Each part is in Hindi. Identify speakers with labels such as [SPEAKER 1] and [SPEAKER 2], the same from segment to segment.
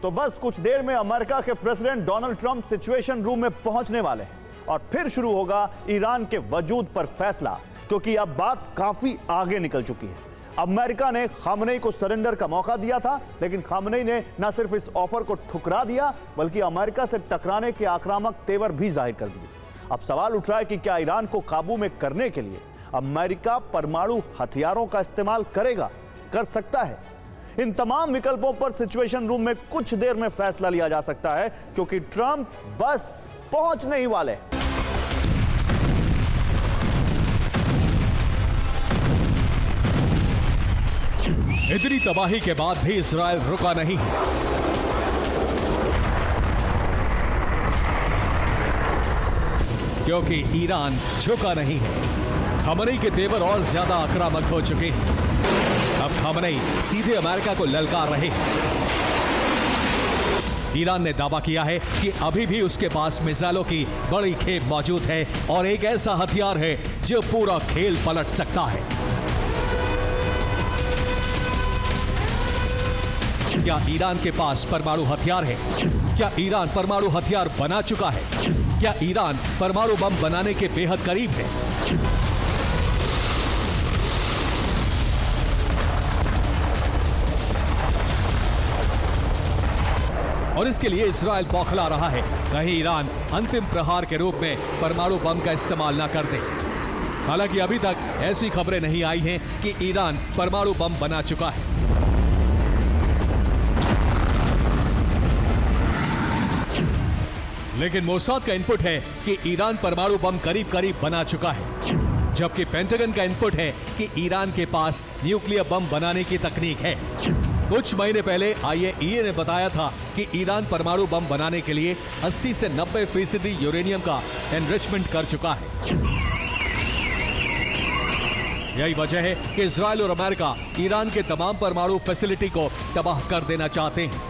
[SPEAKER 1] तो बस कुछ देर में अमेरिका के president Donald Trump situation room में पहुंचने वाले हैं और फिर शुरू होगा ईरान के वजूद पर फैसला, क्योंकि अब बात काफी आगे निकल चुकी है। अमेरिका ने खामनेई को सरेंडर का मौका दिया था, लेकिन खामनेई ने न सिर्फ इस ऑफर को ठुकरा दिया बल्कि अमेरिका से टकराने के आक्रामक तेवर भी जाहिर कर दिए। अब सवाल उठ रहा है कि क्या ईरान को काबू में करने के लिए अमेरिका परमाणु हथियारों का इस्तेमाल करेगा, कर सकता है? इन तमाम विकल्पों पर सिचुएशन रूम में कुछ देर में फैसला लिया जा सकता है, क्योंकि ट्रंप बस पहुंचने ही वाले।
[SPEAKER 2] इतनी तबाही के बाद भी इजराइल रुका नहीं है। क्योंकि ईरान झुका नहीं है। खामनेई के तेवर और ज्यादा आक्रामक हो चुके हैं। अब खामनेई सीधे अमेरिका को ललकार रहे हैं। ईरान ने दावा किया है कि अभी भी उसके पास मिसाइलों की बड़ी खेप मौजूद है और एक ऐसा हथियार है जो पूरा खेल पलट सकता है। क्या ईरान के पास परमाणु हथियार है? क्या ईरान परमाणु हथियार बना चुका है? क्या ईरान परमाणु बम बनाने के बेहद करीब है? और इसके लिए इजराइल बौखला रहा है, कहीं ईरान अंतिम प्रहार के रूप में परमाणु बम का इस्तेमाल न कर दे। हालांकि अभी तक ऐसी खबरें नहीं आई हैं कि ईरान परमाणु बम बना चुका है। लेकिन मोसाद का इनपुट है कि ईरान परमाणु बम करीब करीब बना चुका है, जबकि पेंटागन का इनपुट है कि ईरान के पास न्यूक्लियर बम बनाने की तकनीक है। कुछ महीने पहले IAEA ने बताया था कि ईरान परमाणु बम बनाने के लिए 80 से 90% यूरेनियम का एनरिचमेंट कर चुका है। यही वजह है कि इजराइल और अमेरिका ईरान के तमाम परमाणु फैसिलिटी को तबाह कर देना चाहते हैं।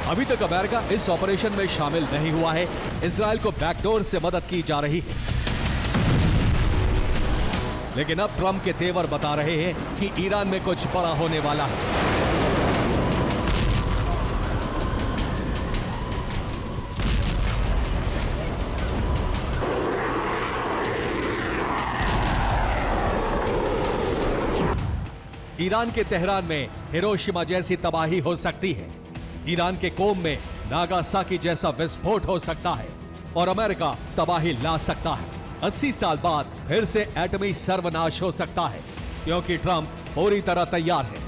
[SPEAKER 2] अभी तक अमेरिका इस ऑपरेशन में शामिल नहीं हुआ है। इजराइल को बैकडोर से मदद की जा रही है। लेकिन अब ट्रंप के तेवर बता रहे हैं कि ईरान में कुछ बड़ा होने वाला है। ईरान के तेहरान में हिरोशिमा जैसी तबाही हो सकती है। ईरान के कोम में नागासाकी जैसा विस्फोट हो सकता है और अमेरिका तबाही ला सकता है। 80 साल बाद फिर से एटमी सर्वनाश हो सकता है, क्योंकि ट्रंप पूरी तरह तैयार है।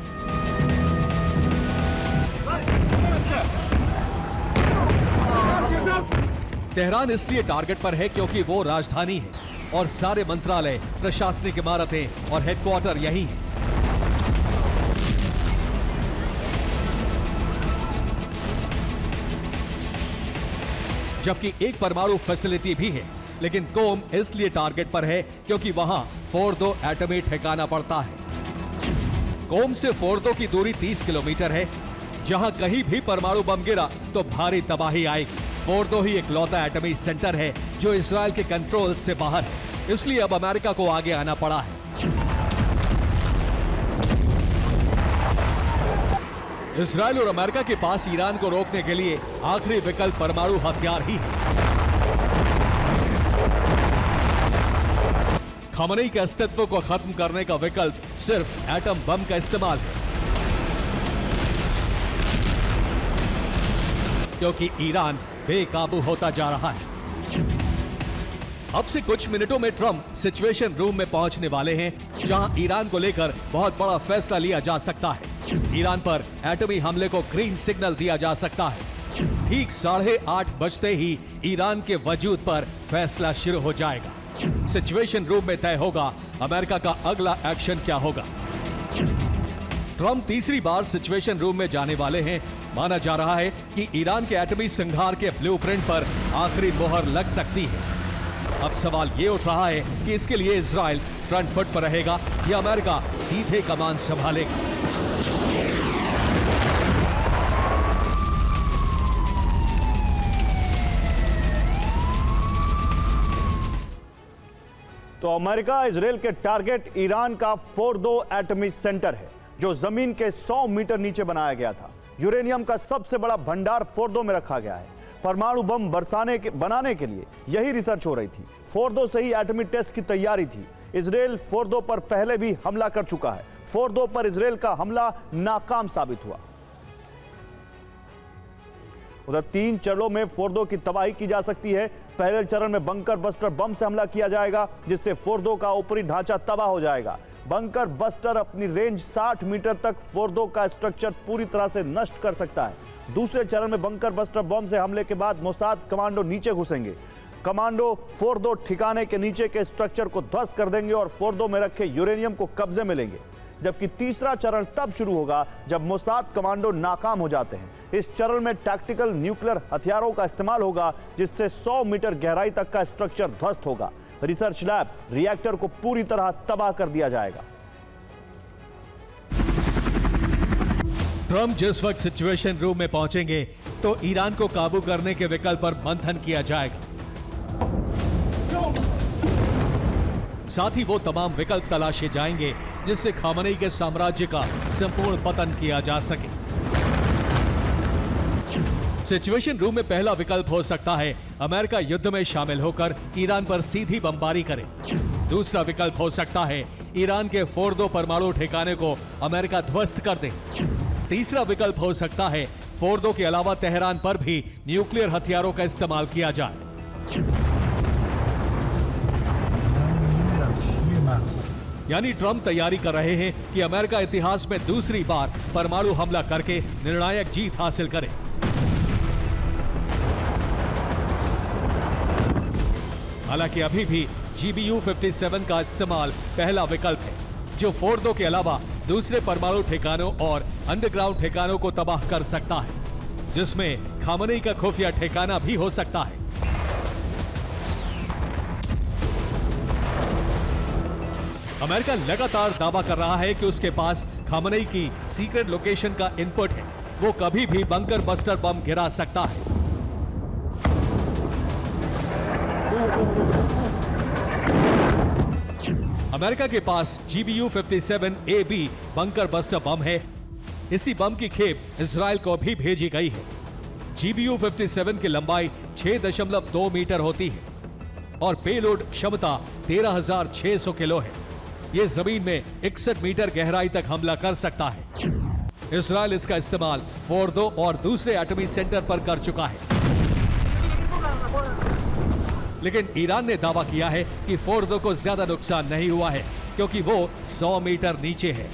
[SPEAKER 2] तेहरान इसलिए टारगेट पर है क्योंकि वो राजधानी है और सारे मंत्रालय, प्रशासनिक इमारतें और हेडक्वार्टर यही हैं। जबकि एक परमाणु फैसिलिटी भी है, लेकिन कोम इसलिए टारगेट पर है क्योंकि वहां फोर्दो एटमी ठिकाना पड़ता है। कोम से फोर्दो की दूरी 30 किलोमीटर है। जहां कहीं भी परमाणु बम गिरा तो भारी तबाही आएगी। फोर्दो ही इकलौता एटमी सेंटर है जो इजराइल के कंट्रोल से बाहर है, इसलिए अब अमेरिका को आगे आना पड़ा है। इजराइल और अमेरिका के पास ईरान को रोकने के लिए आखिरी विकल्प परमाणु हथियार ही है। खामनेई के अस्तित्व को खत्म करने का विकल्प सिर्फ एटम बम का इस्तेमाल है, क्योंकि ईरान बेकाबू होता जा रहा है। अब से कुछ मिनटों में ट्रंप सिचुएशन रूम में पहुंचने वाले हैं, जहां ईरान को लेकर बहुत बड़ा फैसला लिया जा सकता है। ईरान पर एटमी हमले को ग्रीन सिग्नल दिया जा सकता है। ठीक 8:30 बजते ही ईरान के वजूद पर फैसला शुरू हो जाएगा। सिचुएशन रूम में तय होगा अमेरिका का अगला एक्शन क्या होगा। ट्रंप तीसरी बार सिचुएशन रूम में जाने वाले हैं। माना जा रहा है कि ईरान के एटमी संहार के ब्लूप्रिंट पर आखिरी मोहर लग सकती है। अब सवाल ये उठ रहा है कि इसके लिए इजराइल फ्रंट फुट पर रहेगा या अमेरिका सीधे कमान संभालेगा।
[SPEAKER 1] तो अमेरिका इजराइल के टारगेट ईरान का फोर्दो एटमी सेंटर है। जो जमीन के 100 मीटर नीचे बनाया गया था। यूरेनियम का सबसे बड़ा भंडार फोर्दो में रखा गया है। परमाणु बम बनाने के लिए यही रिसर्च हो रही थी। फोर्दो से ही एटमी टेस्ट की तैयारी थी। इजराइल फोर्दो पर पहले भी हमला कर चुका है। फोर्दो पर इजराइल का हमला नाकाम साबित हुआ। उधर 3 चरणों में फोर्दो की तबाही की जा सकती है। पहले चरण में बंकर बस्टर बम से हमला किया जाएगा, जिससे फोर्दो का ऊपरी ढांचा तबाह हो जाएगा। बंकर बस्टर अपनी रेंज 60 मीटर तक फोर्दो का स्ट्रक्चर पूरी तरह से नष्ट कर सकता है। दूसरे चरण में बंकर बस्टर बम से हमले के बाद मोसाद कमांडो नीचे घुसेंगे। कमांडो फोर्दो ठिकाने के नीचे के स्ट्रक्चर को ध्वस्त कर देंगे और फोर्दो में रखे यूरेनियम को कब्जे में लेंगे। जबकि तीसरा चरण तब शुरू होगा जब मोसाद कमांडो नाकाम हो जाते हैं। इस चरण में टैक्टिकल न्यूक्लियर हथियारों का इस्तेमाल होगा, जिससे 100 मीटर गहराई तक का स्ट्रक्चर ध्वस्त होगा। रिसर्च लैब रिएक्टर को पूरी तरह तबाह कर दिया जाएगा।
[SPEAKER 2] ट्रंप जिस वक्त सिचुएशन रूम में पहुंचेंगे तो ईरान को काबू करने के विकल्प पर मंथन किया जाएगा। साथ ही वो तमाम विकल्प तलाशे जाएंगे जिससे खामनेई के साम्राज्य का संपूर्ण पतन किया जा सके। सिचुएशन रूम में पहला विकल्प हो सकता है अमेरिका युद्ध में शामिल होकर ईरान पर सीधी बमबारी करे। दूसरा विकल्प हो सकता है ईरान के फोर्दो परमाणु ठिकाने को अमेरिका ध्वस्त कर दे। तीसरा विकल्प हो सकता है फोर्दो के अलावा तेहरान पर भी न्यूक्लियर हथियारों का इस्तेमाल किया जाए। यानी ट्रंप तैयारी कर रहे हैं कि अमेरिका इतिहास में दूसरी बार परमाणु हमला करके निर्णायक जीत हासिल करे। हालांकि अभी भी GBU-57 का इस्तेमाल पहला विकल्प है, जो फोर्दो के अलावा दूसरे परमाणु ठिकानों और अंडरग्राउंड ठिकानों को तबाह कर सकता है, जिसमें खामनेई का खुफिया ठिकाना भी हो सकता है। अमेरिका लगातार दावा कर रहा है कि उसके पास खामनेई की सीक्रेट लोकेशन का इनपुट है। वो कभी भी बंकर बस्टर बम गिरा सकता है। अमेरिका के पास GBU-57AB बंकर बस्टर बम है। इसी बम की खेप इजराइल को भी भेजी गई है। GBU-57 की लंबाई 6.2 मीटर होती है और पेलोड क्षमता 13,600 किलो है। यह जमीन में 61 मीटर गहराई तक हमला कर सकता है। इजराइल इसका इस्तेमाल फोर्दो और दूसरे एटमी सेंटर पर कर चुका है, लेकिन ईरान ने दावा किया है कि फोर्दो को ज्यादा नुकसान नहीं हुआ है, क्योंकि वो 100 मीटर नीचे है।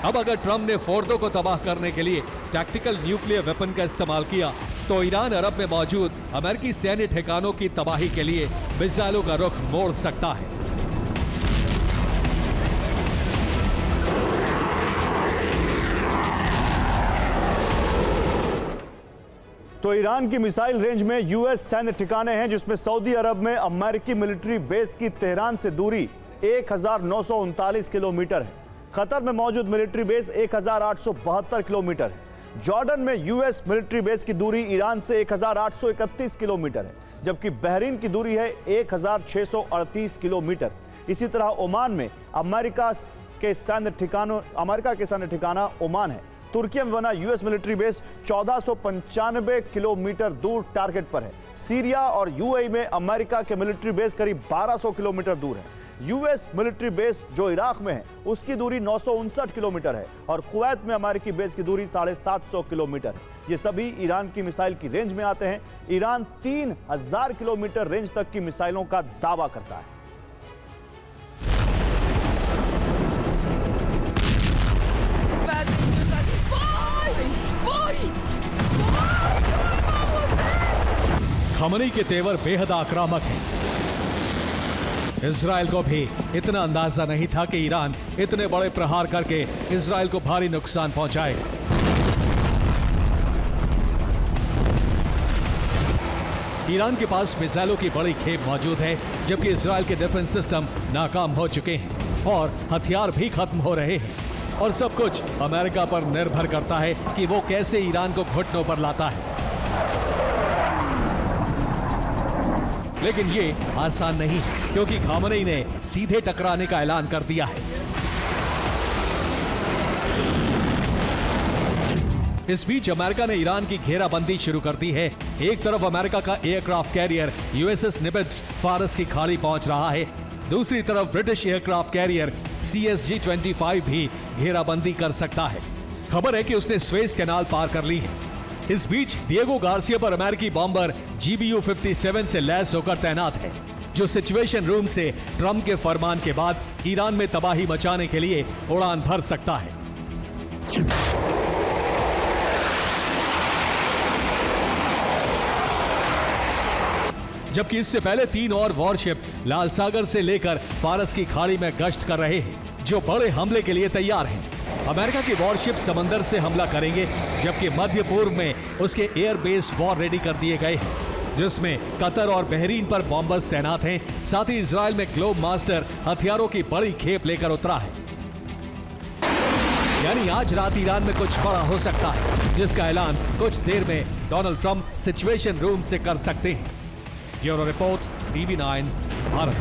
[SPEAKER 2] अब अगर ट्रंप ने फोर्दो को तबाह करने के लिए टैक्टिकल न्यूक्लियर वेपन का इस्तेमाल किया तो ईरान अरब में मौजूद अमेरिकी सैन्य ठिकानों की तबाही के लिए मिसाइलों का रुख मोड़ सकता है।
[SPEAKER 1] तो ईरान की मिसाइल रेंज में यूएस सैन्य ठिकाने हैं, जिसमें सऊदी अरब में अमेरिकी मिलिट्री बेस की तेहरान से दूरी 1939 किलोमीटर है। कतर में मौजूद मिलिट्री बेस 1872 किलोमीटर है। जॉर्डन में यूएस मिलिट्री बेस की दूरी ईरान से 1831 किलोमीटर है, जबकि बहरीन की दूरी है 1638 किलोमीटर। इसी तरह ओमान में अमेरिका के सैन्य ठिकाना ओमान है। तुर्की में बना यूएस मिलिट्री बेस 1495 किलोमीटर दूर टारगेट पर है। सीरिया और यूएई में अमेरिका के मिलिट्री बेस करीब 1200 किलोमीटर दूर है। यूएस मिलिट्री बेस जो इराक में है उसकी दूरी 959 किलोमीटर है और कुवैत में अमेरिकी बेस की दूरी 750 किलोमीटर है। ये सभी ईरान की मिसाइल की रेंज में आते हैं। ईरान 3000 किलोमीटर रेंज तक की मिसाइलों का दावा करता है।
[SPEAKER 2] खामनेई के तेवर बेहद आक्रामक है। इजराइल को भी इतना अंदाजा नहीं था कि ईरान इतने बड़े प्रहार करके इजराइल को भारी नुकसान पहुंचाएगा। ईरान के पास मिसाइलों की बड़ी खेप मौजूद है, जबकि इजराइल के डिफेंस सिस्टम नाकाम हो चुके हैं और हथियार भी खत्म हो रहे हैं। और सब कुछ अमेरिका पर निर्भर करता है कि वो कैसे ईरान को घुटनों पर लाता है। लेकिन ये आसान नहीं है, क्योंकि खामनेई ने सीधे टकराने का ऐलान कर दिया है। इस बीच अमेरिका ने ईरान की घेराबंदी शुरू कर दी है। एक तरफ अमेरिका का एयरक्राफ्ट कैरियर यूएसएस निमित्ज फारस की खाड़ी पहुंच रहा है, दूसरी तरफ ब्रिटिश एयरक्राफ्ट कैरियर CSG-25 भी घेराबंदी कर सकता है। खबर है कि उसने स्वेज कैनाल पार कर ली है। इस बीच डिएगो गार्सिया पर अमेरिकी बॉम्बर GBU-57 से लैस होकर तैनात है, जो सिचुएशन रूम से ट्रंप के फरमान के बाद ईरान में तबाही मचाने के लिए उड़ान भर सकता है। जबकि इससे पहले 3 और वॉरशिप लाल सागर से लेकर फारस की खाड़ी में गश्त कर रहे हैं, जो बड़े हमले के लिए तैयार हैं। अमेरिका की वॉरशिप समंदर से हमला करेंगे, जबकि मध्य पूर्व में उसके एयरबेस वॉर रेडी कर दिए गए हैं, जिसमें कतर और बहरीन पर बॉम्बर्स तैनात हैं। साथ ही इजराइल में ग्लोब मास्टर हथियारों की बड़ी खेप लेकर उतरा है। यानी आज रात ईरान में कुछ बड़ा हो सकता है, जिसका ऐलान कुछ देर में डोनाल्ड ट्रंप सिचुएशन रूम से कर सकते हैं। Bureau report, TV9 Bharat.